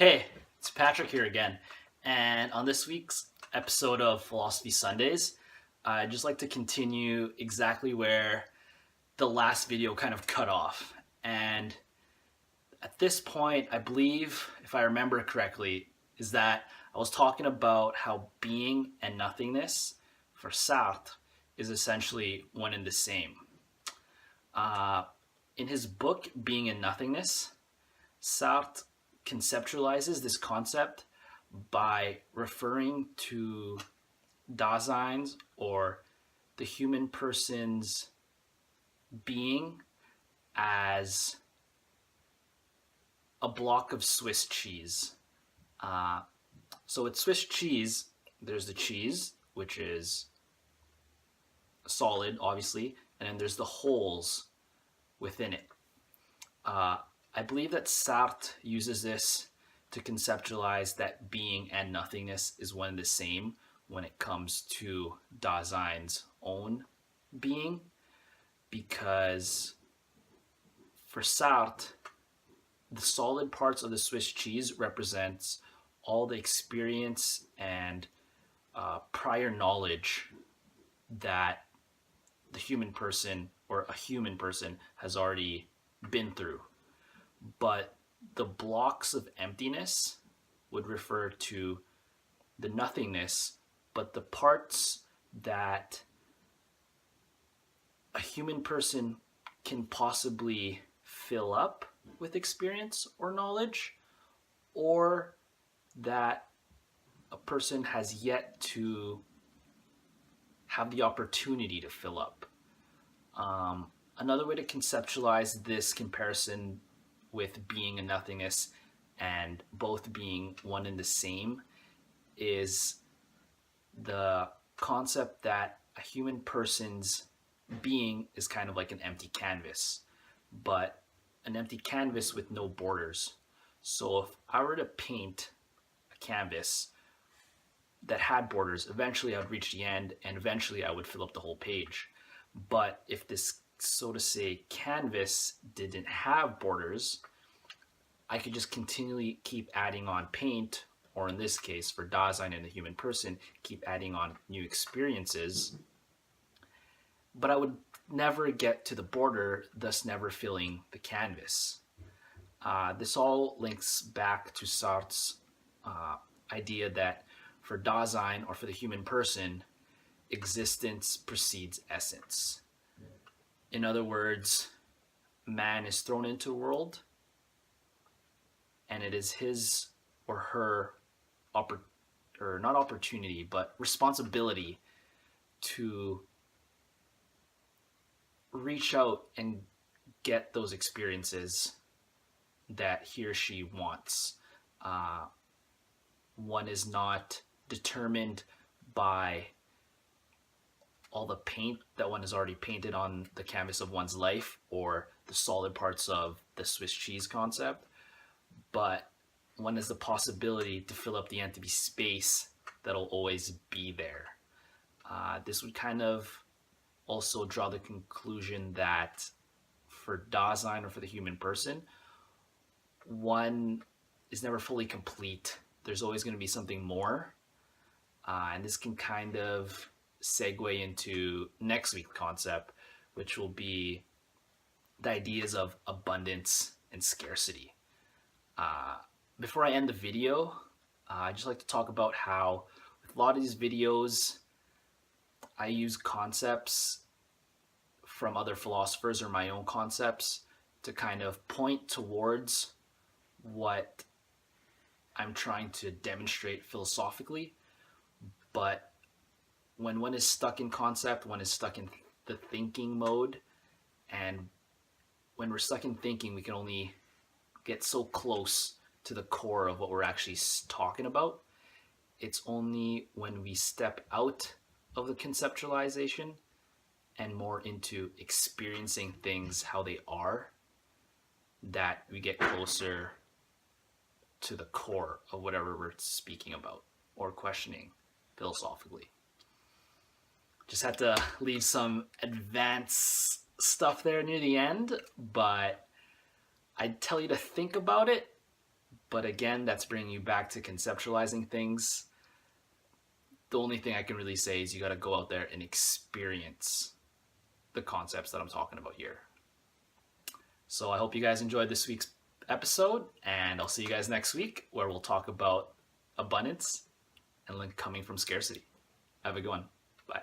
Hey, it's Patrick here again. And on this week's episode of Philosophy Sundays, I'd just like to continue exactly where the last video kind of cut off. And at this point, I believe, if I remember correctly, is that I was talking about how being and nothingness for Sartre is essentially one and the same. Uh, in his book, Being and Nothingness, Sartre conceptualizes this concept by referring to Dasein's or the human person's being as a block of Swiss cheese. So with Swiss cheese, there's the cheese, which is solid, obviously, and then there's the holes within it. I believe that Sartre uses this to conceptualize that being and nothingness is one and the same when it comes to Dasein's own being, because for Sartre, the solid parts of the Swiss cheese represents all the experience and prior knowledge that the human person or a human person has already been through. But the blocks of emptiness would refer to the nothingness, but the parts that a human person can possibly fill up with experience or knowledge, or that a person has yet to have the opportunity to fill up. Another way to conceptualize this comparison with being and nothingness and both being one and the same is the concept that a human person's being is kind of like an empty canvas, but an empty canvas with no borders. So if I were to paint a canvas that had borders, eventually I would reach the end and eventually I would fill up the whole page. But if this, so to say, canvas didn't have borders, I could just continually keep adding on paint, or in this case, for Dasein and the human person, keep adding on new experiences. But I would never get to the border, thus never filling the canvas. This all links back to Sartre's idea that for Dasein, or for the human person, existence precedes essence. In other words, man is thrown into a world, and it is his or her not opportunity, but responsibility to reach out and get those experiences that he or she wants. One is not determined by all the paint that one has already painted on the canvas of one's life or the solid parts of the Swiss cheese concept, but one has the possibility to fill up the empty space that'll always be there. This would kind of also draw the conclusion that for Dasein, or for the human person, one is never fully complete. There's always going to be something more. And this can kind of segue into next week's concept, which will be the ideas of abundance and scarcity. Before I end the video, I'd just like to talk about how with a lot of these videos, I use concepts from other philosophers or my own concepts to kind of point towards what I'm trying to demonstrate philosophically. But when one is stuck in concept, one is stuck in the thinking mode. And when we're stuck in thinking, we can only get so close to the core of what we're actually talking about. It's only when we step out of the conceptualization and more into experiencing things how they are that we get closer to the core of whatever we're speaking about or questioning philosophically. Just had to leave some advanced stuff there near the end, but I'd tell you to think about it, But again, that's bringing you back to conceptualizing things. The only thing I can really say is you got to go out there and experience the concepts that I'm talking about here. So I hope you guys enjoyed this week's episode, and I'll see you guys next week where we'll talk about abundance and coming from scarcity. Have a good one. Bye.